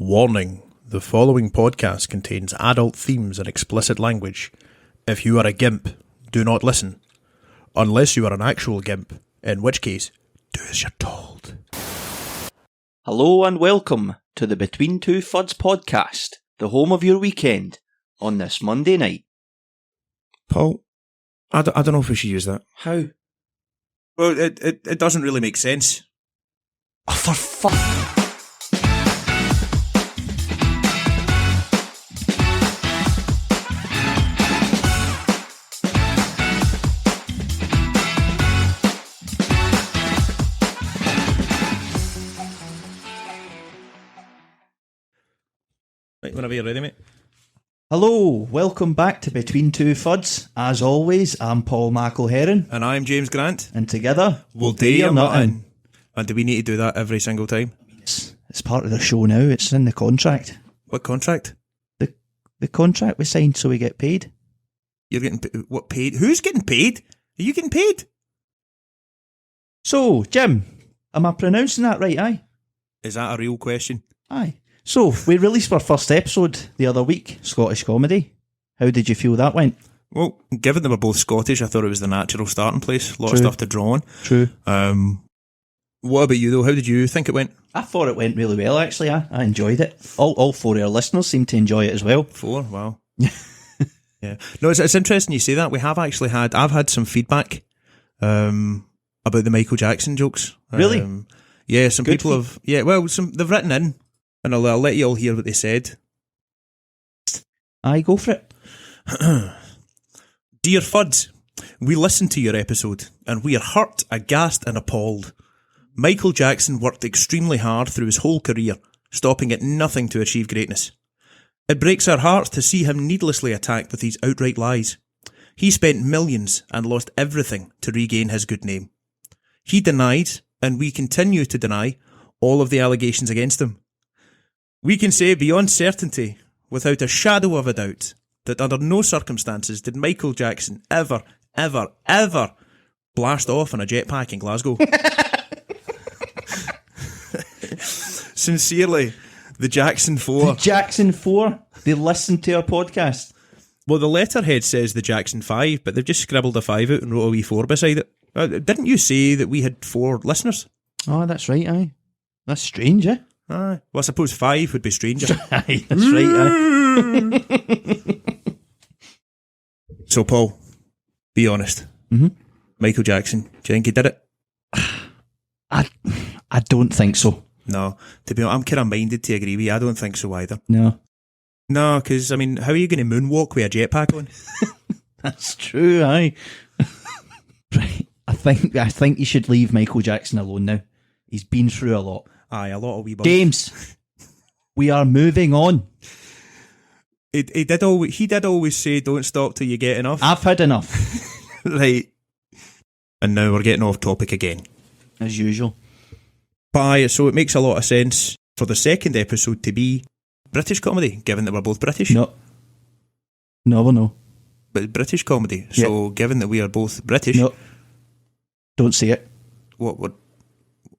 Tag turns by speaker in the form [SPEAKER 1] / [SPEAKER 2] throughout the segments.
[SPEAKER 1] Warning, the following podcast contains adult themes and explicit language. If you are a gimp, do not listen. Unless you are an actual gimp, in which case, do as you're told.
[SPEAKER 2] Hello and welcome to the Between Two Fuds podcast, the home of your weekend, on this Monday night.
[SPEAKER 1] Paul, I don't know if we should use that.
[SPEAKER 2] How?
[SPEAKER 1] Well, it doesn't really make sense.
[SPEAKER 2] Oh, for fuck.
[SPEAKER 1] Right, whenever you're ready, mate.
[SPEAKER 2] Hello, welcome back to Between Two Fuds. As always, I'm Paul McElherron.
[SPEAKER 1] And I'm James Grant.
[SPEAKER 2] And together,
[SPEAKER 1] we'll do your nutting. And do we need to do that every single time?
[SPEAKER 2] It's part of the show now. It's in the contract.
[SPEAKER 1] What contract?
[SPEAKER 2] The contract we signed so we get paid.
[SPEAKER 1] You're getting what paid? Who's getting paid? Are you getting paid?
[SPEAKER 2] So, Jim, am I pronouncing that right, aye?
[SPEAKER 1] Is that a real question?
[SPEAKER 2] Aye. So, we released our first episode the other week, Scottish comedy. How did you feel that went?
[SPEAKER 1] Well, given they were both Scottish, I thought it was the natural starting place. A lot of stuff to draw on.
[SPEAKER 2] True.
[SPEAKER 1] What about you, though? How did you think it went?
[SPEAKER 2] I thought it went really well, actually. I enjoyed it. All four of our listeners seem to enjoy it as well.
[SPEAKER 1] 4? Wow. Yeah. No, it's interesting you say that. I've had some feedback about the Michael Jackson jokes.
[SPEAKER 2] Really?
[SPEAKER 1] Yeah, some people have... Yeah, well, they've written in, and I'll let you all hear what they said.
[SPEAKER 2] Aye, go for it.
[SPEAKER 1] Dear Fuds, we listened to your episode, and we are hurt, aghast and appalled. Michael Jackson worked extremely hard through his whole career, stopping at nothing to achieve greatness. It breaks our hearts to see him needlessly attacked with these outright lies. He spent millions and lost everything to regain his good name. He denied, and we continue to deny, all of the allegations against him. We can say beyond certainty, without a shadow of a doubt, that under no circumstances did Michael Jackson ever blast off on a jetpack in Glasgow. Sincerely, the Jackson 4.
[SPEAKER 2] The Jackson 4? They listened to our podcast.
[SPEAKER 1] Well, the letterhead says the Jackson 5, but they've just scribbled a 5 out and wrote a wee 4 beside it. Didn't you say that we had 4 listeners?
[SPEAKER 2] Oh, that's right, aye. That's strange, eh?
[SPEAKER 1] Aye. Well, I suppose 5 would be stranger.
[SPEAKER 2] Aye, that's right, aye.
[SPEAKER 1] So, Paul, be honest.
[SPEAKER 2] Mm-hmm.
[SPEAKER 1] Michael Jackson, do you think he did it?
[SPEAKER 2] I don't think so.
[SPEAKER 1] No. To be honest, I'm kind of minded to agree with you. I don't think so either.
[SPEAKER 2] No.
[SPEAKER 1] No, because, I mean, how are you going to moonwalk with a jetpack on?
[SPEAKER 2] That's true, aye. Right. I think you should leave Michael Jackson alone now. He's been through a lot.
[SPEAKER 1] Aye, a lot of wee bumps.
[SPEAKER 2] James, we are moving on.
[SPEAKER 1] He did always say, don't stop till you get enough.
[SPEAKER 2] I've had enough.
[SPEAKER 1] Right. And now we're getting off topic again.
[SPEAKER 2] As usual.
[SPEAKER 1] But aye, so it makes a lot of sense for the second episode to be British comedy, given that we're both British.
[SPEAKER 2] No, well, no.
[SPEAKER 1] But British comedy. So
[SPEAKER 2] yeah.
[SPEAKER 1] Given that we are both British.
[SPEAKER 2] No. Don't say it.
[SPEAKER 1] What?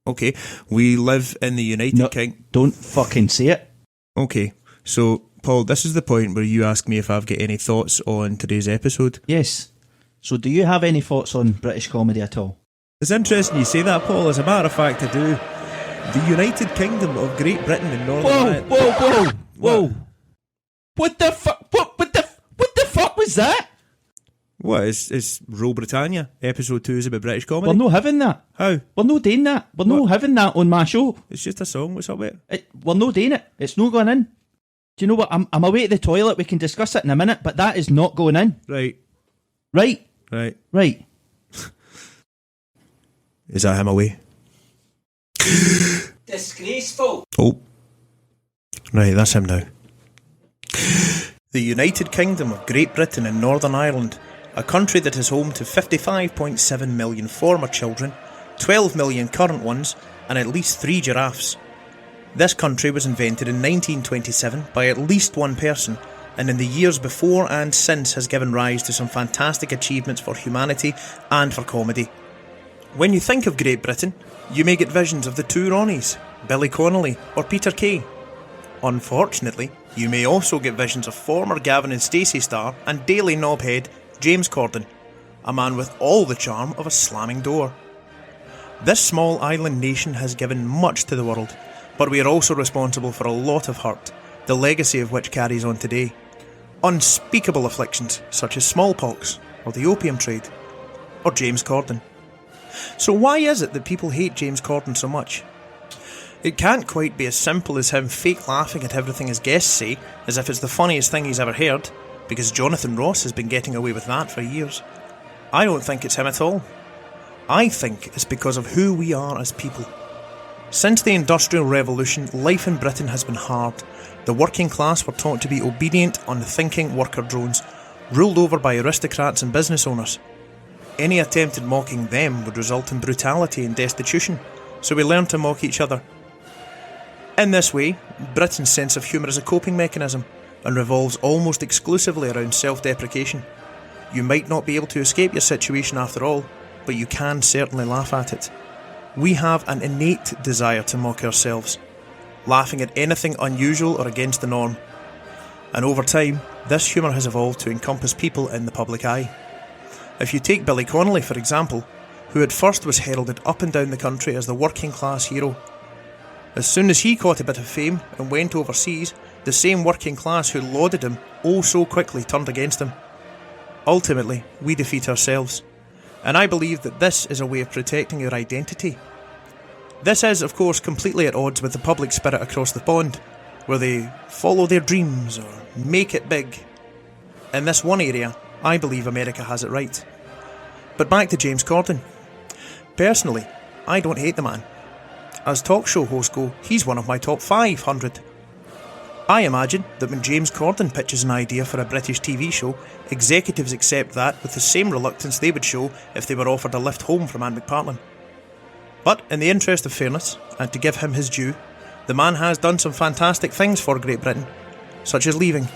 [SPEAKER 1] Okay. We live in the United Kingdom.
[SPEAKER 2] Don't fucking say it.
[SPEAKER 1] Okay. So, Paul, this is the point where you ask me if I've got any thoughts on today's episode.
[SPEAKER 2] Yes. So do you have any thoughts on British comedy at all?
[SPEAKER 1] It's interesting you say that, Paul. As a matter of fact, I do. The United Kingdom of Great Britain and Northern Ireland.
[SPEAKER 2] Whoa. What the fuck? What the fuck was that?
[SPEAKER 1] What, is Rule Britannia? Episode 2 is about British comedy?
[SPEAKER 2] We're not having that.
[SPEAKER 1] How?
[SPEAKER 2] We're not doing that. We're not having that on my show.
[SPEAKER 1] It's just a song. What's up with it?
[SPEAKER 2] We're not doing it. It's not going in. Do you know what? I'm away at the toilet. We can discuss it in a minute, but that is not going in.
[SPEAKER 1] Right. Is that him away?
[SPEAKER 2] Disgraceful.
[SPEAKER 1] Oh. Right, that's him now. The United Kingdom of Great Britain and Northern Ireland, a country that is home to 55.7 million former children, 12 million current ones, and at least 3 giraffes. This country was invented in 1927 by at least one person, and in the years before and since has given rise to some fantastic achievements for humanity and for comedy. When you think of Great Britain, you may get visions of the two Ronnies, Billy Connolly or Peter Kay. Unfortunately, you may also get visions of former Gavin and Stacey star and Daily knobhead James Corden, a man with all the charm of a slamming door. This small island nation has given much to the world, but we are also responsible for a lot of hurt, the legacy of which carries on today. Unspeakable afflictions such as smallpox, or the opium trade, or James Corden. So why is it that people hate James Corden so much? It can't quite be as simple as him fake laughing at everything his guests say, as if it's the funniest thing he's ever heard, because Jonathan Ross has been getting away with that for years. I don't think it's him at all. I think it's because of who we are as people. Since the Industrial Revolution, life in Britain has been hard. The working class were taught to be obedient, unthinking worker drones, ruled over by aristocrats and business owners. Any attempt at mocking them would result in brutality and destitution, so we learned to mock each other. In this way, Britain's sense of humour is a coping mechanism, and revolves almost exclusively around self-deprecation. You might not be able to escape your situation after all, but you can certainly laugh at it. We have an innate desire to mock ourselves, laughing at anything unusual or against the norm. And over time, this humour has evolved to encompass people in the public eye. If you take Billy Connolly, for example, who at first was heralded up and down the country as the working class hero. As soon as he caught a bit of fame and went overseas, the same working class who lauded him oh so quickly turned against him. Ultimately, we defeat ourselves. And I believe that this is a way of protecting your identity. This is, of course, completely at odds with the public spirit across the pond, where they follow their dreams or make it big. In this one area, I believe America has it right. But back to James Corden. Personally, I don't hate the man. As talk show hosts go, he's one of my top 500. I imagine that when James Corden pitches an idea for a British TV show, executives accept that with the same reluctance they would show if they were offered a lift home from Anne McPartlin. But in the interest of fairness, and to give him his due, the man has done some fantastic things for Great Britain, such as leaving.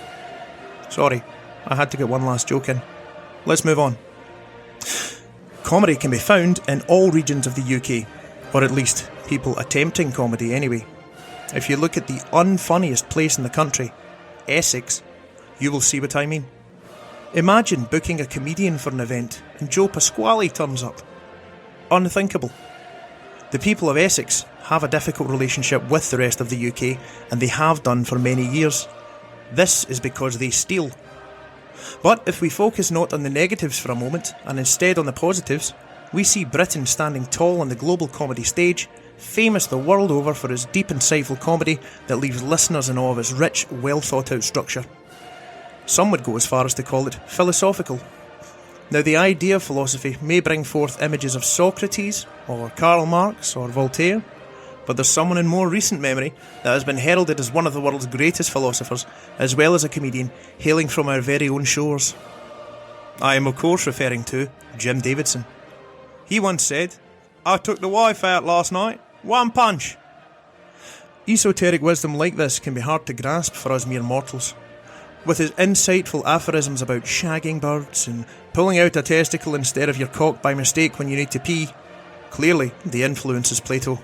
[SPEAKER 1] Sorry, I had to get one last joke in. Let's move on. Comedy can be found in all regions of the UK, or at least people attempting comedy anyway. If you look at the unfunniest place in the country, Essex, you will see what I mean. Imagine booking a comedian for an event and Joe Pasquale turns up. Unthinkable. The people of Essex have a difficult relationship with the rest of the UK, and they have done for many years. This is because they steal. But if we focus not on the negatives for a moment, and instead on the positives, we see Britain standing tall on the global comedy stage, famous the world over for its deep insightful comedy that leaves listeners in awe of its rich, well thought out structure. Some would go as far as to call it philosophical. Now, the idea of philosophy may bring forth images of Socrates, or Karl Marx, or Voltaire, but there's someone in more recent memory that has been heralded as one of the world's greatest philosophers, as well as a comedian, hailing from our very own shores. I am of course referring to Jim Davidson. He once said, "I took the wife out last night, one punch." Esoteric wisdom like this can be hard to grasp for us mere mortals. With his insightful aphorisms about shagging birds and pulling out a testicle instead of your cock by mistake when you need to pee, clearly the influence is Plato.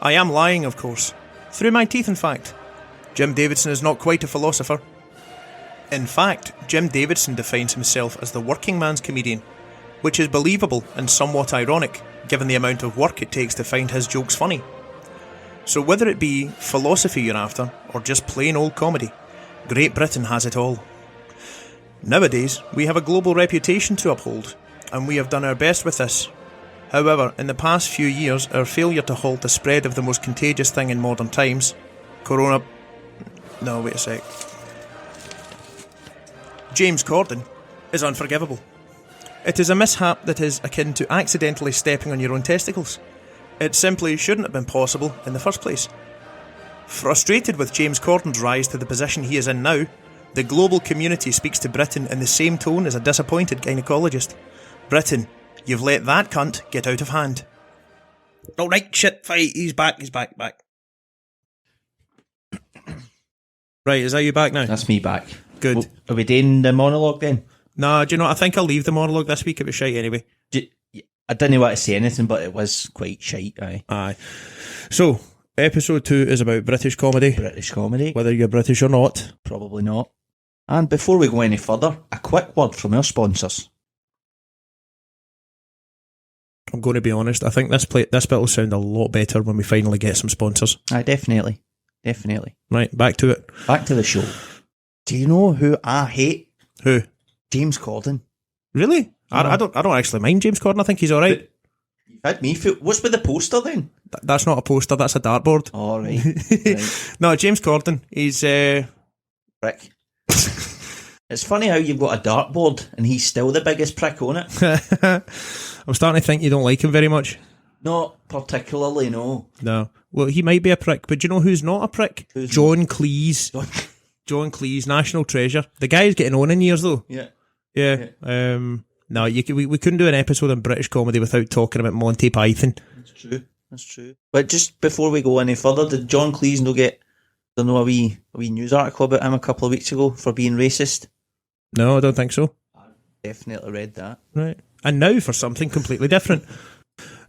[SPEAKER 1] I am lying, of course. Through my teeth, in fact. Jim Davidson is not quite a philosopher. In fact, Jim Davidson defines himself as the working man's comedian, which is believable and somewhat ironic, given the amount of work it takes to find his jokes funny. So whether it be philosophy you're after, or just plain old comedy, Great Britain has it all. Nowadays, we have a global reputation to uphold, and we have done our best with this. However, in the past few years, our failure to halt the spread of the most contagious thing in modern times, James Corden, is unforgivable. It is a mishap that is akin to accidentally stepping on your own testicles. It simply shouldn't have been possible in the first place. Frustrated with James Corden's rise to the position he is in now, the global community speaks to Britain in the same tone as a disappointed gynaecologist. Britain, you've let that cunt get out of hand. Alright, shit, fight, he's back. Right, is that you back now?
[SPEAKER 2] That's me back.
[SPEAKER 1] Good.
[SPEAKER 2] Well, are we doing the monologue then?
[SPEAKER 1] Nah, do you know, I think I'll leave the monologue this week. It was shite anyway.
[SPEAKER 2] I didn't want to say anything, but it was quite shite, aye.
[SPEAKER 1] Aye. So, Episode 2 is about British comedy,
[SPEAKER 2] British comedy.
[SPEAKER 1] whether you're British or not.
[SPEAKER 2] Probably not. And before we go any further, a quick word from our sponsors.
[SPEAKER 1] I'm going to be honest, I think this bit will sound a lot better when we finally get some sponsors.
[SPEAKER 2] Aye, definitely. Definitely.
[SPEAKER 1] Right, back to it.
[SPEAKER 2] Back to the show. Do you know who I hate?
[SPEAKER 1] Who?
[SPEAKER 2] James Corden.
[SPEAKER 1] Really? I don't actually mind James Corden. I think he's alright.
[SPEAKER 2] You've had me feel... What's with the poster then?
[SPEAKER 1] That's not a poster, that's a dartboard.
[SPEAKER 2] Oh, right. Right.
[SPEAKER 1] No, James Corden, he's...
[SPEAKER 2] Prick. It's funny how you've got a dartboard and he's still the biggest prick on it.
[SPEAKER 1] I'm starting to think you don't like him very much.
[SPEAKER 2] Not particularly, no.
[SPEAKER 1] No. Well, he might be a prick, but do you know who's not a prick?
[SPEAKER 2] Who's
[SPEAKER 1] John Cleese. John Cleese, national treasure. The guy's getting on in years, though.
[SPEAKER 2] Yeah.
[SPEAKER 1] Yeah. No, we couldn't do an episode on British comedy without talking about Monty Python.
[SPEAKER 2] That's true. That's true. But just before we go any further, did John Cleese get a wee news article about him a couple of weeks ago for being racist?
[SPEAKER 1] No, I don't think so.
[SPEAKER 2] I definitely read that.
[SPEAKER 1] Right. And now for something completely different.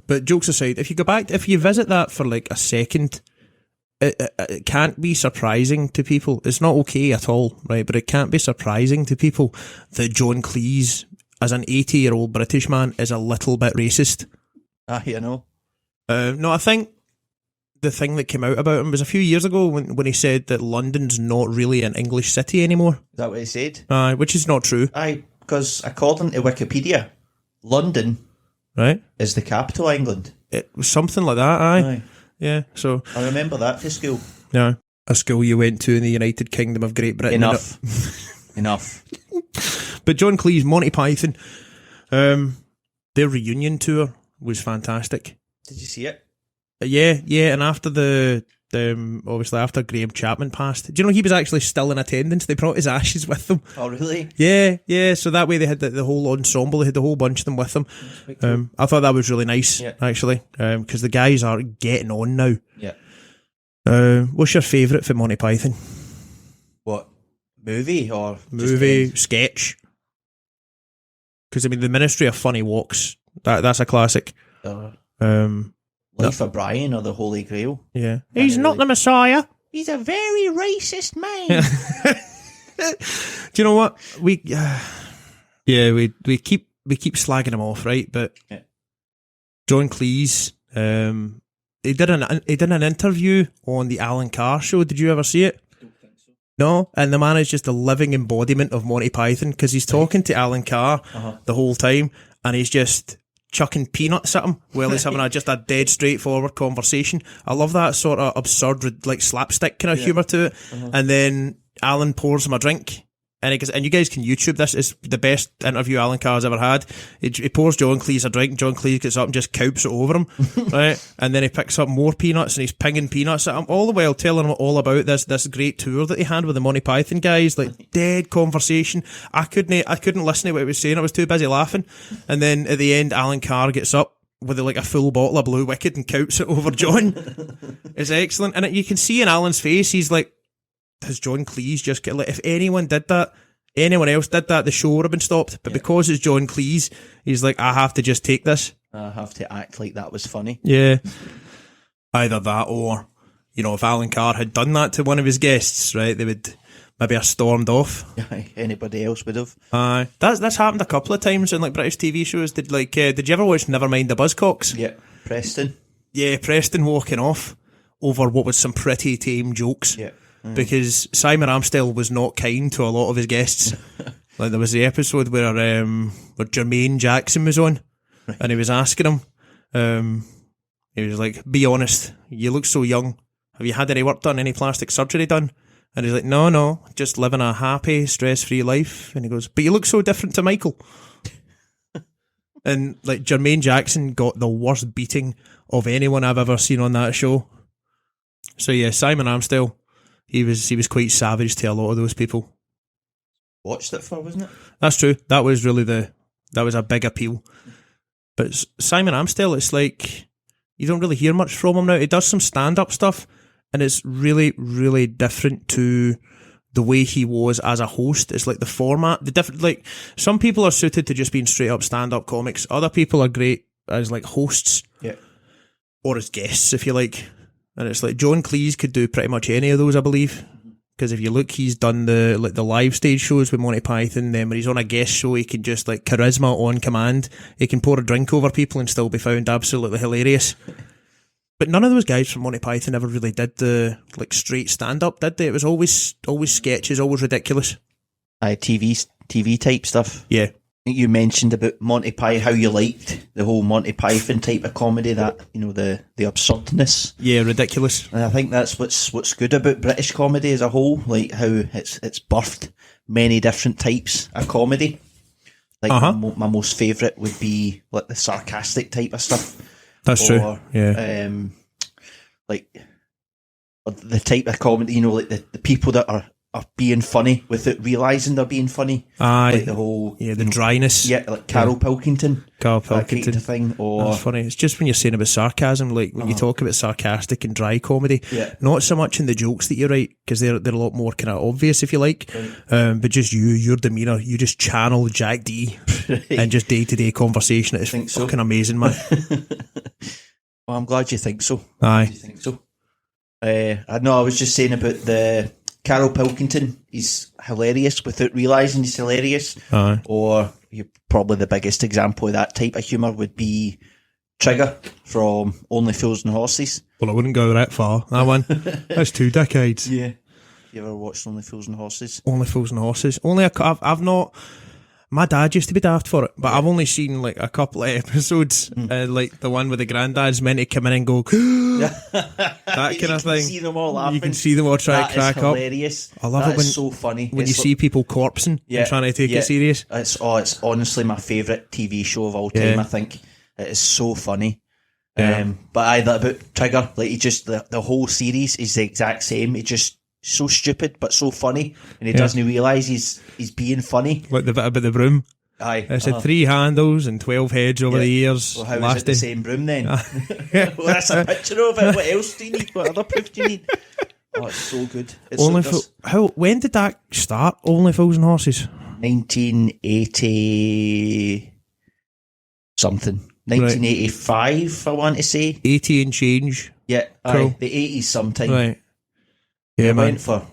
[SPEAKER 1] But jokes aside, if you visit that for like a second, it can't be surprising to people. It's not okay at all, right? But it can't be surprising to people that John Cleese, as an 80-year-old British man, is a little bit racist.
[SPEAKER 2] You know.
[SPEAKER 1] No, I think the thing that came out about him was a few years ago when he said that London's not really an English city anymore.
[SPEAKER 2] Is that what he said?
[SPEAKER 1] Which is not true.
[SPEAKER 2] Aye, because according to Wikipedia, London is the capital of England.
[SPEAKER 1] It was something like that, aye.
[SPEAKER 2] Aye.
[SPEAKER 1] Yeah, so...
[SPEAKER 2] I remember that for school.
[SPEAKER 1] Yeah. A school you went to in the United Kingdom of Great Britain.
[SPEAKER 2] Enough. Enough.
[SPEAKER 1] But John Cleese, Monty Python, their reunion tour was fantastic.
[SPEAKER 2] Did you see it?
[SPEAKER 1] Yeah, and after obviously after Graham Chapman passed, do you know he was actually still in attendance? They brought his ashes with them.
[SPEAKER 2] Oh, really?
[SPEAKER 1] Yeah, so that way they had the whole ensemble, they had the whole bunch of them with them. I thought that was really nice, actually, because the guys are getting on now.
[SPEAKER 2] Yeah.
[SPEAKER 1] What's your favourite for Monty Python?
[SPEAKER 2] What? Movie or
[SPEAKER 1] sketch? Because I mean, the Ministry of Funny Walks, that's a classic.
[SPEAKER 2] Life of Brian or the Holy Grail.
[SPEAKER 1] Yeah. He's not the Messiah.
[SPEAKER 2] He's a very racist man.
[SPEAKER 1] Do you know what? We keep slagging him off, right? But John Cleese, he did an interview on the Alan Carr show. Did you ever see it?
[SPEAKER 2] I don't think so.
[SPEAKER 1] No, and the man is just a living embodiment of Monty Python because he's talking to Alan Carr the whole time, and he's just chucking peanuts at him while he's having just a dead straightforward conversation. I love that sort of absurd, like slapstick kind of humour to it. And then Alan pours him a drink, and he goes, and you guys can YouTube this. It's the best interview Alan Carr's ever had. He pours John Cleese a drink. John Cleese gets up and just cowps it over him, right? And then he picks up more peanuts and he's pinging peanuts at him, all the while telling him all about this great tour that he had with the Monty Python guys. Like dead conversation. I couldn't listen to what he was saying. I was too busy laughing. And then at the end, Alan Carr gets up with like a full bottle of Blue Wicked and cowps it over John. It's excellent, and you can see in Alan's face, he's like, has John Cleese just get like, if anyone else did that, the show would have been stopped. But because it's John Cleese, he's like, I have to just take this.
[SPEAKER 2] I have to act like that was funny.
[SPEAKER 1] Yeah. Either that or, if Alan Carr had done that to one of his guests, right, they would maybe have stormed off.
[SPEAKER 2] Anybody else would have.
[SPEAKER 1] That's happened a couple of times in like British TV shows. Did you ever watch Nevermind the Buzzcocks?
[SPEAKER 2] Yeah. Preston.
[SPEAKER 1] Yeah, Preston walking off over what was some pretty tame jokes.
[SPEAKER 2] Yeah.
[SPEAKER 1] Because Simon Amstel was not kind to a lot of his guests. Like there was the episode where Jermaine Jackson was on, and he was asking him, he was like, be honest, you look so young. Have you had any work done, any plastic surgery done? And he's like, no, just living a happy, stress-free life. And he goes, but you look so different to Michael. And like Jermaine Jackson got the worst beating of anyone I've ever seen on that show. So yeah, Simon Amstel, he was quite savage to a lot of those people.
[SPEAKER 2] Watched it for, wasn't it?
[SPEAKER 1] That's true. That was a big appeal. But Simon Amstel, it's like you don't really hear much from him now. He does some stand-up stuff, and it's really, really different to the way he was as a host. It's like the format, the different. Like some people are suited to just being straight up stand-up comics. Other people are great as like hosts,
[SPEAKER 2] yeah,
[SPEAKER 1] or as guests, if you like. And it's like John Cleese could do pretty much any of those, I believe. Because if you look, he's done the live stage shows with Monty Python. Then when he's on a guest show, he can just like charisma on command. He can pour a drink over people and still be found absolutely hilarious. But none of those guys from Monty Python ever really did the like straight stand up, did they? It was always sketches, always ridiculous.
[SPEAKER 2] TV type stuff.
[SPEAKER 1] Yeah.
[SPEAKER 2] I think you mentioned about Monty Python, how you liked the whole Monty Python type of comedy, that, you know, the absurdness.
[SPEAKER 1] Yeah, ridiculous.
[SPEAKER 2] And I think that's what's good about British comedy as a whole, like how it's birthed many different types of comedy. Like my most favourite would be like the sarcastic type of stuff.
[SPEAKER 1] That's true. Yeah.
[SPEAKER 2] Like the type of comedy, you know, like the people that are being funny without realising they're being funny.
[SPEAKER 1] Aye.
[SPEAKER 2] Like the whole...
[SPEAKER 1] Yeah, the dryness.
[SPEAKER 2] Yeah, like Carol Pilkington.
[SPEAKER 1] Carol Pilkington.
[SPEAKER 2] Kind of thing. Or...
[SPEAKER 1] That's funny. It's just when you're saying about sarcasm, like when you talk about sarcastic and dry comedy, not so much in the jokes that you write, because they're a lot more kind of obvious, if you like, right. But just your demeanour, you just channel Jack D and just day-to-day conversation. It's fucking amazing, man.
[SPEAKER 2] Well, I'm glad you think so.
[SPEAKER 1] Aye.
[SPEAKER 2] You think so. I know, I was just saying about the... Carol Pilkington, he's hilarious without realising he's hilarious.
[SPEAKER 1] Aye.
[SPEAKER 2] Or probably the biggest example of that type of humour would be Trigger from Only Fools and Horses.
[SPEAKER 1] Well, I wouldn't go that far. That one. That's 2 decades.
[SPEAKER 2] Yeah. You ever watched Only Fools and Horses?
[SPEAKER 1] Only Fools and Horses. I've not... My dad used to be daft for it, but I've only seen like a couple of episodes, like the one with the granddad's meant to come in and go, that kind of thing. You can see them all laughing. You can see them all try to crack up.
[SPEAKER 2] Hilarious.
[SPEAKER 1] I love it when
[SPEAKER 2] so funny.
[SPEAKER 1] When you see people corpsing and trying to take it serious.
[SPEAKER 2] It's honestly my favourite TV show of all time. I think it is so funny.
[SPEAKER 1] Yeah.
[SPEAKER 2] But I thought about Trigger, like he just the whole series is the exact same. It just so stupid but so funny, and he doesn't realise he's being funny.
[SPEAKER 1] Like the bit about the broom.
[SPEAKER 2] Aye.
[SPEAKER 1] It said 3 handles and 12 heads over the years.
[SPEAKER 2] Well, how is it the same broom then? Well, that's a picture of it. What else do you need? What other proof do you need? Oh, it's so good.
[SPEAKER 1] When did that start? Only Fools and Horses?
[SPEAKER 2] 1980 something. 1985, I want to say.
[SPEAKER 1] 80 and change.
[SPEAKER 2] Yeah,
[SPEAKER 1] cool.
[SPEAKER 2] The 80s sometime.
[SPEAKER 1] Right. Yeah, man.
[SPEAKER 2] Went for,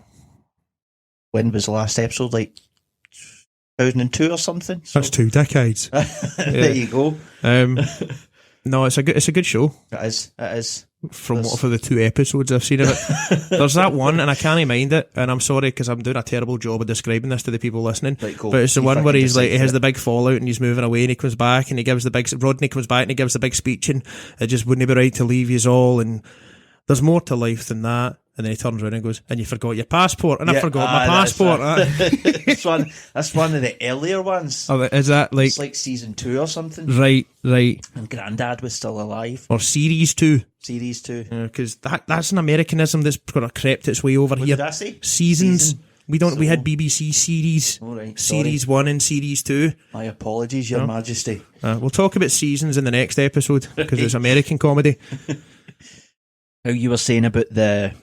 [SPEAKER 2] when was the last episode? Like 2002 or something? So.
[SPEAKER 1] That's 2 decades.
[SPEAKER 2] There you go.
[SPEAKER 1] No, it's a good show.
[SPEAKER 2] It is.
[SPEAKER 1] For the 2 episodes I've seen of it. There's that one, and I can't mind it, and I'm sorry because I'm doing a terrible job of describing this to the people listening.
[SPEAKER 2] Right, cool.
[SPEAKER 1] But it's the one where he's like, he has the big fallout and he's moving away and he comes back and he gives Rodney comes back and he gives the big speech and it just wouldn't be right to leave yous all, and there's more to life than that. And then he turns around and goes, and you forgot your passport. And I forgot my passport.
[SPEAKER 2] That's one of the earlier ones.
[SPEAKER 1] Oh, is that like...
[SPEAKER 2] It's like season 2 or something.
[SPEAKER 1] Right.
[SPEAKER 2] And Grandad was still alive.
[SPEAKER 1] Or series 2.
[SPEAKER 2] Series 2.
[SPEAKER 1] Because that's an Americanism that's kind of crept its way over here.
[SPEAKER 2] What did I say?
[SPEAKER 1] Seasons. We had BBC series.
[SPEAKER 2] All right,
[SPEAKER 1] series 1 and series 2.
[SPEAKER 2] My apologies, Your Majesty.
[SPEAKER 1] We'll talk about seasons in the next episode because it's American comedy.
[SPEAKER 2] How you were saying about the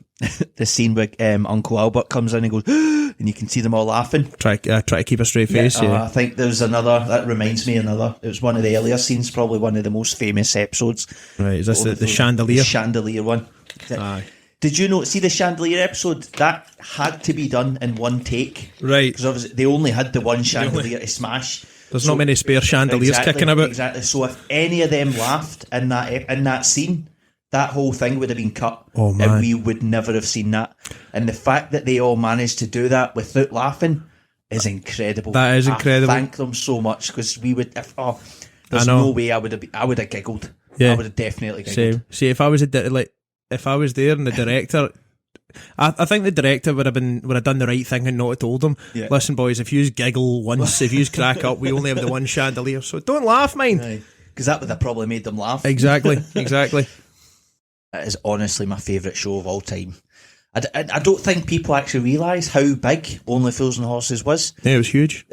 [SPEAKER 2] scene where Uncle Albert comes in and goes, and you can see them all laughing.
[SPEAKER 1] Try to keep a straight face. Yeah.
[SPEAKER 2] I think there's another. That reminds me another. It was one of the earlier scenes, probably one of the most famous episodes.
[SPEAKER 1] Right, is this the chandelier?
[SPEAKER 2] The chandelier one.
[SPEAKER 1] Aye.
[SPEAKER 2] Did you know? See the chandelier episode? That had to be done in one take.
[SPEAKER 1] Right.
[SPEAKER 2] Because obviously they only had the one chandelier to smash.
[SPEAKER 1] There's not many spare chandeliers kicking about.
[SPEAKER 2] Exactly. So if any of them laughed in that scene, that whole thing would have been cut.
[SPEAKER 1] Oh, man.
[SPEAKER 2] And we would never have seen that. And the fact that they all managed to do that without laughing is incredible.
[SPEAKER 1] That is incredible.
[SPEAKER 2] I thank them so much, because we would... there's no way I would have giggled.
[SPEAKER 1] Yeah.
[SPEAKER 2] I would have definitely giggled.
[SPEAKER 1] Same. See, if I was there and the director... I think the director would have done the right thing and not told them, listen boys, if you giggle once, if you crack up, we only have the one chandelier, so don't laugh, mate.
[SPEAKER 2] Because that would have probably made them laugh.
[SPEAKER 1] Exactly.
[SPEAKER 2] It is honestly my favourite show of all time. I don't think people actually realise how big Only Fools and Horses was.
[SPEAKER 1] Yeah, it was huge.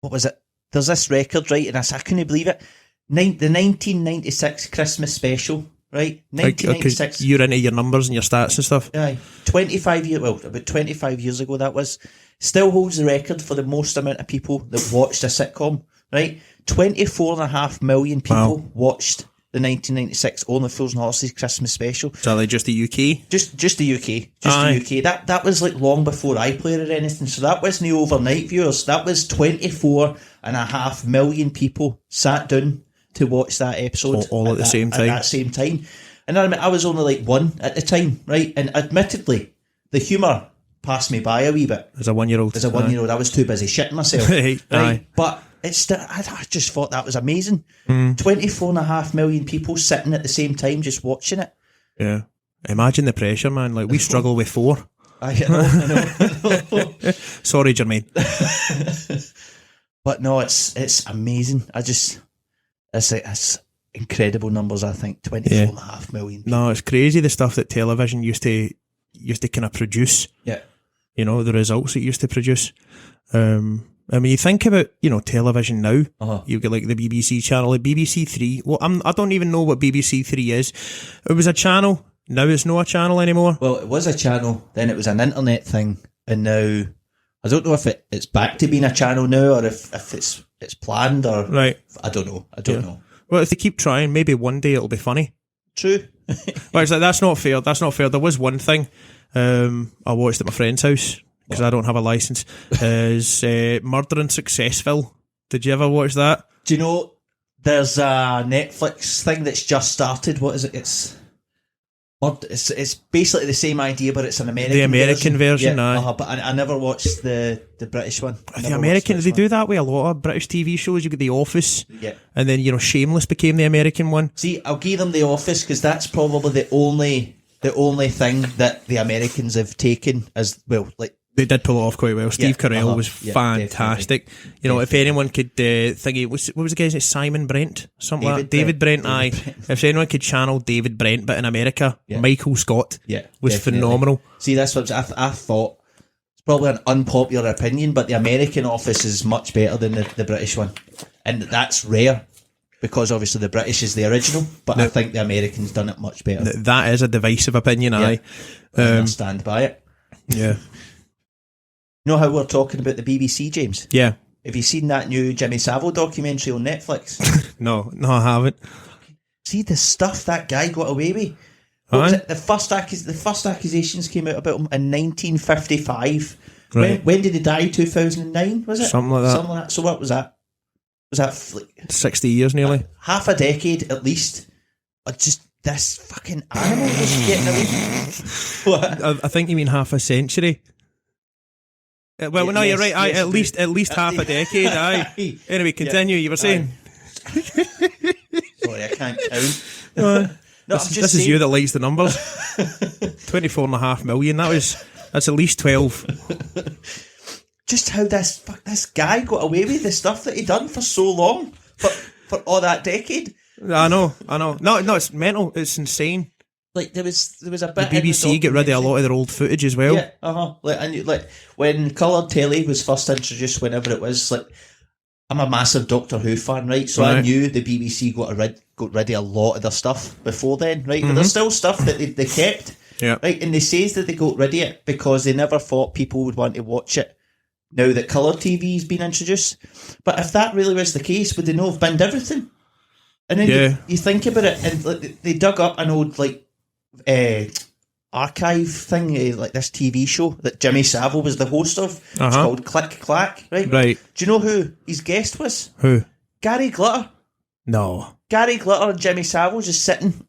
[SPEAKER 2] What was it? There's this record, right? And I couldn't believe it. The 1996 Christmas special, right? 1996.
[SPEAKER 1] You're into your numbers and your stats and stuff.
[SPEAKER 2] Yeah. About 25 years ago that was. Still holds the record for the most amount of people that watched a sitcom, right? 24.5 million people watched the 1996 Only Fools and Horses Christmas special.
[SPEAKER 1] Is that like just the UK?
[SPEAKER 2] Just the UK. The UK. That was like long before iPlayer or anything. So that wasn't the overnight viewers. That was 24.5 million people sat down to watch that episode.
[SPEAKER 1] All at the same time.
[SPEAKER 2] At that same time. And I was only like one at the time, right? And admittedly, the humour passed me by a wee bit.
[SPEAKER 1] As a 1-year-old.
[SPEAKER 2] I was too busy shitting myself. Right? But it's still, I just thought that was amazing. 24.5 million people sitting at the same time just watching it.
[SPEAKER 1] Yeah. Imagine the pressure, man. Like, we struggle with 4.
[SPEAKER 2] I know.
[SPEAKER 1] Sorry, Jermaine.
[SPEAKER 2] But no, it's amazing. It's incredible numbers, I think. 24.5 million people.
[SPEAKER 1] No, it's crazy the stuff that television used to kind of produce.
[SPEAKER 2] Yeah.
[SPEAKER 1] You know, the results it used to produce. I mean, you think about, television now. You get like the BBC channel, like BBC 3. Well, I don't even know what BBC 3 is. It was a channel. Now it's not a channel anymore.
[SPEAKER 2] Well, it was a channel, then it was an internet thing, and now I don't know if it's back to being a channel now, or if it's planned, or
[SPEAKER 1] right.
[SPEAKER 2] I don't know. I don't know.
[SPEAKER 1] Well, if they keep trying, maybe one day it'll be funny.
[SPEAKER 2] True.
[SPEAKER 1] Well, it's like, that's not fair. There was one thing I watched at my friend's house, because I don't have a licence, is Murder in Successville. Did you ever watch that?
[SPEAKER 2] Do you know, there's a Netflix thing that's just started. What is it? It's basically the same idea, but it's an American version.
[SPEAKER 1] The American version,
[SPEAKER 2] but I never watched the British one.
[SPEAKER 1] The American, they do that with a lot of British TV shows. You get The Office, and then Shameless became the American one.
[SPEAKER 2] See, I'll give them The Office, because that's probably the only thing that the Americans have taken as well. Like,
[SPEAKER 1] they did pull it off quite well. Steve Carell was fantastic.
[SPEAKER 2] Definitely.
[SPEAKER 1] If anyone could what was the guy's name? Simon Brent? Something like that. David Brent, aye. If anyone could channel David Brent, but in America, Michael Scott was phenomenal.
[SPEAKER 2] See, that's what I thought. It's probably an unpopular opinion, but the American Office is much better than the British one. And that's rare, because obviously the British is the original, but I think the Americans done it much better.
[SPEAKER 1] That is a divisive opinion, aye.
[SPEAKER 2] I stand by it.
[SPEAKER 1] Yeah.
[SPEAKER 2] You know how we're talking about the BBC, James?
[SPEAKER 1] Yeah.
[SPEAKER 2] Have you seen that new Jimmy Savile documentary on Netflix?
[SPEAKER 1] No, I haven't.
[SPEAKER 2] See the stuff that guy got away with? What was it? The first accusations came out about him in 1955. Right. When did he die? 2009, was it?
[SPEAKER 1] Something like that.
[SPEAKER 2] So what was that? Was that
[SPEAKER 1] 60 years nearly?
[SPEAKER 2] Half a decade at least. Just this fucking animal just getting away. What?
[SPEAKER 1] I think you mean half a century. Well, no, you're right. At least half a decade. Aye. Anyway, continue. You were saying.
[SPEAKER 2] Sorry, I can't count.
[SPEAKER 1] No, this is you that likes the numbers. 24.5 million. That's at least 12.
[SPEAKER 2] Just how this guy got away with the stuff that he done for so long, for all that decade.
[SPEAKER 1] I know. No, it's mental. It's insane.
[SPEAKER 2] Like there was a bit.
[SPEAKER 1] The BBC get rid of a lot of their old footage as well.
[SPEAKER 2] Yeah, Like when coloured telly was first introduced, whenever it was, like, I'm a massive Doctor Who fan, right? So I knew the BBC got rid of a lot of their stuff before then, right? But there's still stuff that they kept, right? And they says that they got rid of it because they never thought people would want to watch it now that colour TV's been introduced. But if that really was the case, would they not have binned everything? And then you think about it, and they dug up an old archive thing, like this TV show that Jimmy Savile was the host of. It's called Click Clack, right?
[SPEAKER 1] Right.
[SPEAKER 2] Do you know who his guest was?
[SPEAKER 1] Who?
[SPEAKER 2] Gary Glitter.
[SPEAKER 1] No.
[SPEAKER 2] Gary Glitter and Jimmy Savile just sitting.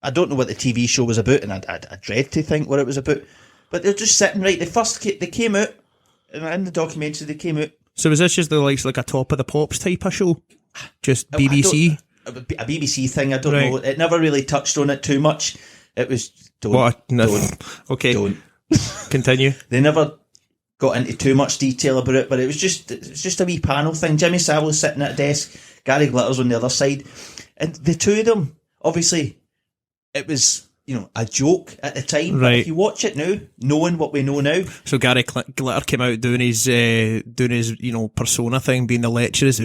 [SPEAKER 2] I don't know what the TV show was about, and I dread to think what it was about. But they're just sitting, right? They came out, and in the documentary they came out.
[SPEAKER 1] So was this just like a Top of the Pops type of show? Just BBC?
[SPEAKER 2] A BBC thing, I don't know. It never really touched on it too much. It was don't.
[SPEAKER 1] Okay.
[SPEAKER 2] Don't.
[SPEAKER 1] Continue.
[SPEAKER 2] They never got into too much detail about it, but it was just a wee panel thing. Jimmy Savile sitting at a desk, Gary Glitter's on the other side, and the two of them, obviously, it was a joke at the time. Right. But if you watch it now, knowing what we know now,
[SPEAKER 1] so Gary Glitter came out doing his persona thing, being the lecturers.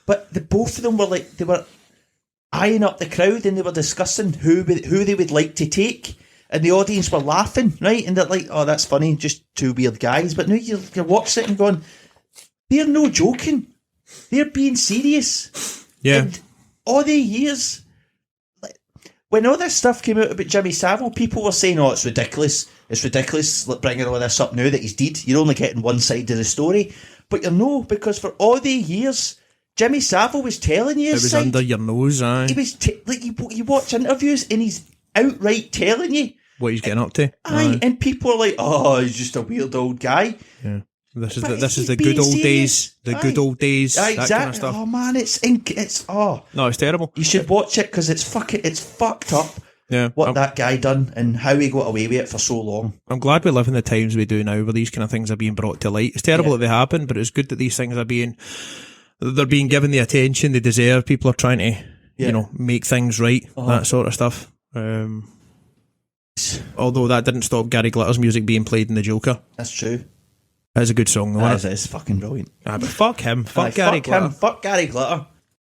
[SPEAKER 2] But the both of them were eyeing up the crowd, and they were discussing who they would like to take, and the audience were laughing, right? And they're like, "Oh, that's funny, just two weird guys." But now you're watching it and going, "They're no joking; they're being serious."
[SPEAKER 1] Yeah.
[SPEAKER 2] And all the years, when all this stuff came out about Jimmy Savile, people were saying, "Oh, it's ridiculous. It's ridiculous bringing all this up now that he's dead. You're only getting one side of the story." But you know, because for all the years, Jimmy Savile was telling you his
[SPEAKER 1] It was
[SPEAKER 2] side.
[SPEAKER 1] under your nose, aye.
[SPEAKER 2] He was you watch interviews and he's outright telling you
[SPEAKER 1] what he's getting up to.
[SPEAKER 2] Aye, and people are like, "Oh, he's just a weird old guy."
[SPEAKER 1] Yeah. This
[SPEAKER 2] But
[SPEAKER 1] is the
[SPEAKER 2] being
[SPEAKER 1] good old
[SPEAKER 2] serious.
[SPEAKER 1] days. The good old days.
[SPEAKER 2] Aye,
[SPEAKER 1] that
[SPEAKER 2] exactly.
[SPEAKER 1] kind of stuff.
[SPEAKER 2] Oh man, it's
[SPEAKER 1] No, it's terrible.
[SPEAKER 2] You should watch it because it's fucked up.
[SPEAKER 1] Yeah.
[SPEAKER 2] What that guy done and how he got away with it for so long.
[SPEAKER 1] I'm glad we live in the times we do now where these kind of things are being brought to light. It's terrible that they happen, but it's good that these things are being given the attention they deserve. People are trying to, make things right, that sort of stuff. Although that didn't stop Gary Glitter's music being played in The Joker.
[SPEAKER 2] That's true.
[SPEAKER 1] That's a good song, though.
[SPEAKER 2] It's fucking brilliant.
[SPEAKER 1] But fuck him. Fuck Gary Glitter.
[SPEAKER 2] Fuck Gary Glitter.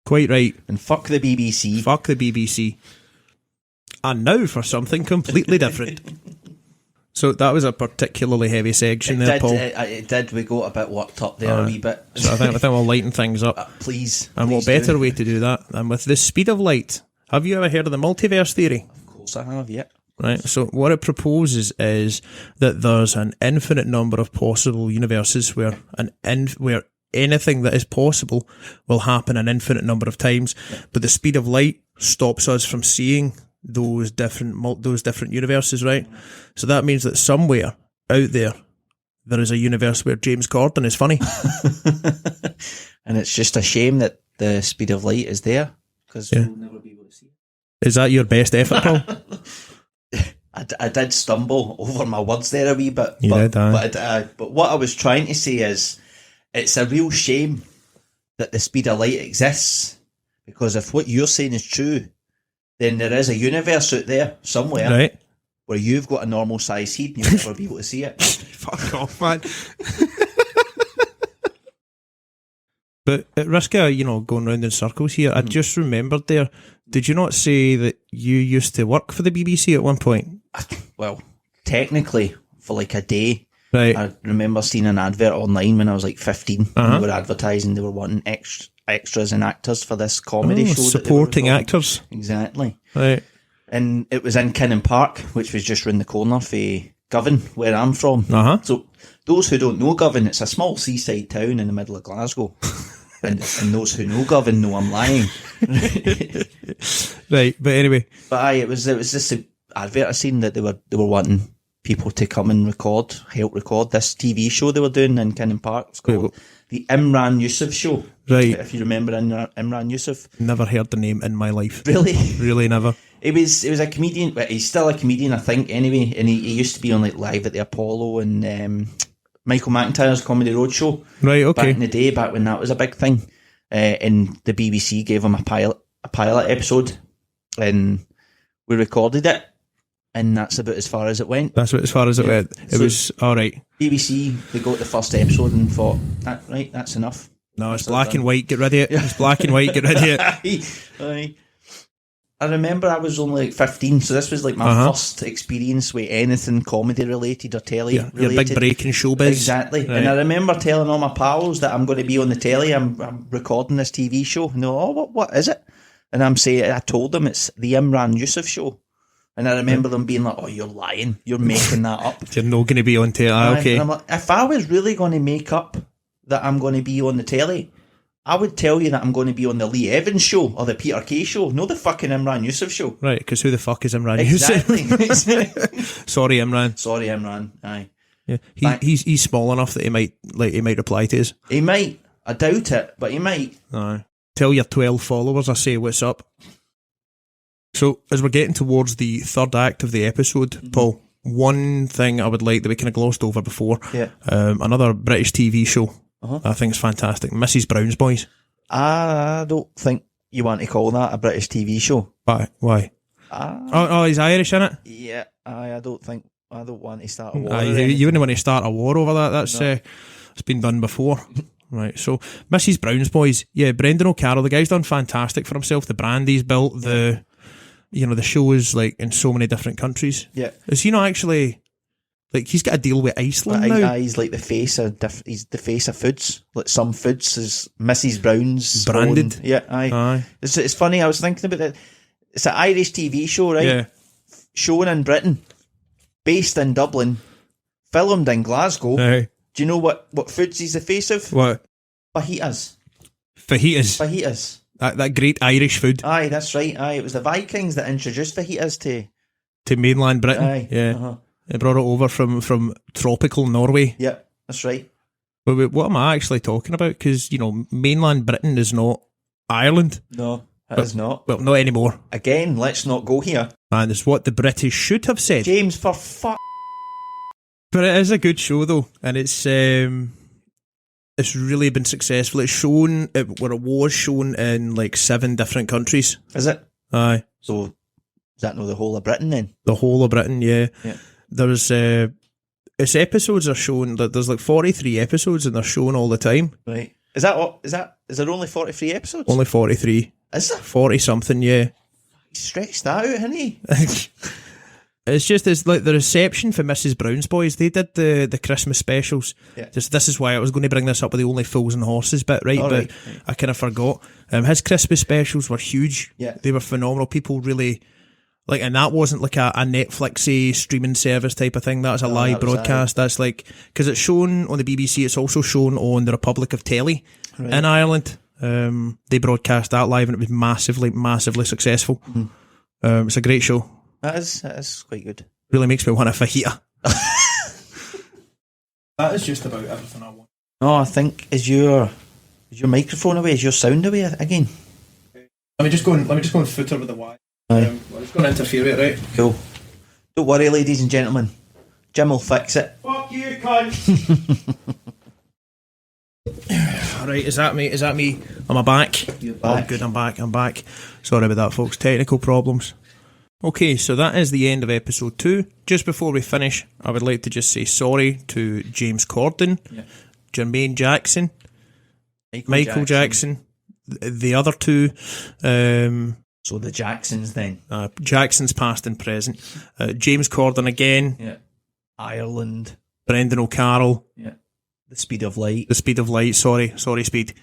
[SPEAKER 1] Quite right.
[SPEAKER 2] And fuck the BBC.
[SPEAKER 1] Fuck the BBC. And now for something completely different. So that was a particularly heavy section there, Paul.
[SPEAKER 2] It did. We got a bit worked up there a wee bit.
[SPEAKER 1] So I think we'll lighten things up.
[SPEAKER 2] Please.
[SPEAKER 1] And what better way to do that than with the speed of light? Have you ever heard of the multiverse theory?
[SPEAKER 2] Of course I have, yeah.
[SPEAKER 1] Right, so what it proposes is that there's an infinite number of possible universes where anything that is possible will happen an infinite number of times, but the speed of light stops us from seeing those different universes, right? So that means that somewhere out there is a universe where James Corden is funny.
[SPEAKER 2] And it's just a shame that the speed of light is there because we'll never be able to see it.
[SPEAKER 1] Is that your best effort, Paul?
[SPEAKER 2] I did stumble over my words there a wee bit. But what I was trying to say is it's a real shame that the speed of light exists, because if what you're saying is true, then there is a universe out there somewhere,
[SPEAKER 1] right,
[SPEAKER 2] where you've got a normal size head and you'll never be able to see it.
[SPEAKER 1] Fuck off, man. But at risk of, going round in circles here, I just remembered there, did you not say that you used to work for the BBC at one point?
[SPEAKER 2] Well, technically, for like a day.
[SPEAKER 1] Right.
[SPEAKER 2] I remember seeing an advert online when I was like 15. They were advertising, they were wanting extras and actors for this comedy show.
[SPEAKER 1] Supporting actors.
[SPEAKER 2] Exactly.
[SPEAKER 1] Right.
[SPEAKER 2] And it was in Kinnan Park, which was just round the corner for Govan, where I'm from. So those who don't know Govan, it's a small seaside town in the middle of Glasgow. and those who know Govan know I'm lying.
[SPEAKER 1] Right, but anyway.
[SPEAKER 2] But it was just an advert I seen that they were wanting people to come and help record this TV show they were doing in Kinnan Park. It's called the Imran Yusuf Show.
[SPEAKER 1] Right.
[SPEAKER 2] If you remember Imran Yusuf.
[SPEAKER 1] Never heard the name in my life.
[SPEAKER 2] Really?
[SPEAKER 1] Really never.
[SPEAKER 2] He was a comedian, but he's still a comedian, I think, anyway. And he used to be on like Live at the Apollo and Michael McIntyre's Comedy Roadshow.
[SPEAKER 1] Right, okay.
[SPEAKER 2] Back in the day, back when that was a big thing. And the BBC gave him a pilot episode, and we recorded it. And that's about as far as it went.
[SPEAKER 1] That's about as far as it went. It was all right.
[SPEAKER 2] BBC, they got the first episode and thought, that's enough.
[SPEAKER 1] No, it's black and white. Get rid of it. It's black and white. Get rid of it.
[SPEAKER 2] Aye. I remember I was only like 15, so this was like my first experience with anything comedy related or telly related.
[SPEAKER 1] Your big break in showbiz.
[SPEAKER 2] Exactly. Right. And I remember telling all my pals that I'm going to be on the telly. I'm recording this TV show. No, what is it? And I told them it's the Imran Yusuf Show. And I remember them being like, "Oh, you're lying. You're making that up.
[SPEAKER 1] You're not going to be on telly." Okay.
[SPEAKER 2] And I'm like, if I was really going to make up that I'm going to be on the telly, I would tell you that I'm going to be on the Lee Evans Show or the Peter Kay Show, no the fucking Imran Yusuf Show.
[SPEAKER 1] Right, because who the fuck is Imran
[SPEAKER 2] Exactly.
[SPEAKER 1] Yusuf? Sorry, Imran.
[SPEAKER 2] Sorry, Imran. Aye.
[SPEAKER 1] Yeah, he's small enough that he might reply to us.
[SPEAKER 2] He might. I doubt it, but he might.
[SPEAKER 1] Aye. Tell your 12 followers I say what's up. So, as we're getting towards the third act of the episode, Paul, one thing I would like that we kind of glossed over before, another British TV show I think is fantastic, Mrs. Brown's Boys.
[SPEAKER 2] I don't think you want to call that a British TV show.
[SPEAKER 1] Why? He's Irish, innit?
[SPEAKER 2] Yeah, I don't want to start a war.
[SPEAKER 1] You wouldn't want to start a war over that. That's it's been done before. Right, so Mrs. Brown's Boys, Brendan O'Carroll, the guy's done fantastic for himself. The brand he's built, the show is like in so many different countries.
[SPEAKER 2] Yeah.
[SPEAKER 1] Is he not actually Like, he's got a deal with Iceland
[SPEAKER 2] But
[SPEAKER 1] now.
[SPEAKER 2] he's like the face of he's the face of foods. Like some foods is Mrs. Brown's
[SPEAKER 1] Branded.
[SPEAKER 2] own. Yeah, aye. It's funny. I was thinking about it. It's an Irish TV show, right?
[SPEAKER 1] Yeah.
[SPEAKER 2] Shown in Britain, based in Dublin, filmed in Glasgow.
[SPEAKER 1] Aye.
[SPEAKER 2] Do you know what foods he's the face of?
[SPEAKER 1] What?
[SPEAKER 2] Fajitas.
[SPEAKER 1] Fajitas. That great Irish food.
[SPEAKER 2] Aye, that's right. Aye, it was the Vikings that introduced fajitas
[SPEAKER 1] To mainland Britain.
[SPEAKER 2] Aye.
[SPEAKER 1] Yeah.
[SPEAKER 2] Uh-huh.
[SPEAKER 1] They brought it over from tropical Norway.
[SPEAKER 2] Yeah, that's right.
[SPEAKER 1] But what am I actually talking about? Because, mainland Britain is not Ireland.
[SPEAKER 2] No, it is not.
[SPEAKER 1] Well, not anymore.
[SPEAKER 2] Again, let's not go here.
[SPEAKER 1] And it's what the British should have said.
[SPEAKER 2] James, for fuck.
[SPEAKER 1] But it is a good show, though. And it's really been successful. It's shown, it was shown in like 7 different countries.
[SPEAKER 2] Is it?
[SPEAKER 1] Aye.
[SPEAKER 2] So, is that not the whole of Britain then?
[SPEAKER 1] The whole of Britain, yeah. There's its episodes are shown. There's like 43 episodes, and they're shown all the time.
[SPEAKER 2] Right. Is that what? Is there only 43 episodes?
[SPEAKER 1] Only 43.
[SPEAKER 2] Is there?
[SPEAKER 1] 40 something, yeah.
[SPEAKER 2] Stretch that out, honey.
[SPEAKER 1] It's like the reception for Mrs. Brown's Boys. They did the Christmas specials.
[SPEAKER 2] Yeah.
[SPEAKER 1] This is why I was going to bring this up with the Only Fools and Horses bit, right?
[SPEAKER 2] All
[SPEAKER 1] but
[SPEAKER 2] right.
[SPEAKER 1] I kind of forgot. His Christmas specials were huge.
[SPEAKER 2] Yeah.
[SPEAKER 1] They were phenomenal. People really like, and that wasn't like a Netflixy streaming service type of thing. That was a live broadcast. That's like, because it's shown on the BBC. It's also shown on the Republic of Telly in Ireland. They broadcast that live, and it was massively successful. Mm-hmm. It's a great show.
[SPEAKER 2] That is quite good.
[SPEAKER 1] Really makes me want a fajita. That is just about everything I want.
[SPEAKER 2] No, I think is your microphone away? Is your sound away again?
[SPEAKER 1] Let me just go and footer with the Y. I'm just going to interfere with it, right?
[SPEAKER 2] Cool. Don't worry, ladies and gentlemen. Jim will fix it.
[SPEAKER 1] Fuck you, cunt! Alright, is that me? Am I back?
[SPEAKER 2] You're back.
[SPEAKER 1] Oh, good, I'm back. Sorry about that, folks. Technical problems. Okay, so that is the end of episode 2. Just before we finish, I would like to just say sorry to James Corden, Jermaine Jackson, Michael Jackson, the other 2.
[SPEAKER 2] So the Jacksons then.
[SPEAKER 1] Jackson's past and present. James Corden again.
[SPEAKER 2] Yeah. Ireland.
[SPEAKER 1] Brendan O'Carroll.
[SPEAKER 2] Yeah. The Speed of Light.
[SPEAKER 1] The Speed of Light. Sorry, Speed.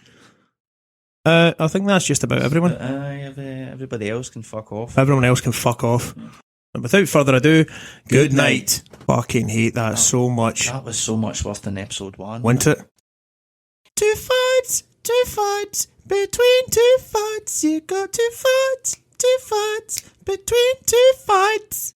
[SPEAKER 1] I think that's just about everyone.
[SPEAKER 2] Everybody else can fuck off.
[SPEAKER 1] Everyone else can fuck off. Yeah. And without further ado, good night. Fucking hate that so much.
[SPEAKER 2] That was so much worse than episode 1.
[SPEAKER 1] Wasn't it? 2 fights. Between 2 fights. You got 2 fights. Between 2 fights.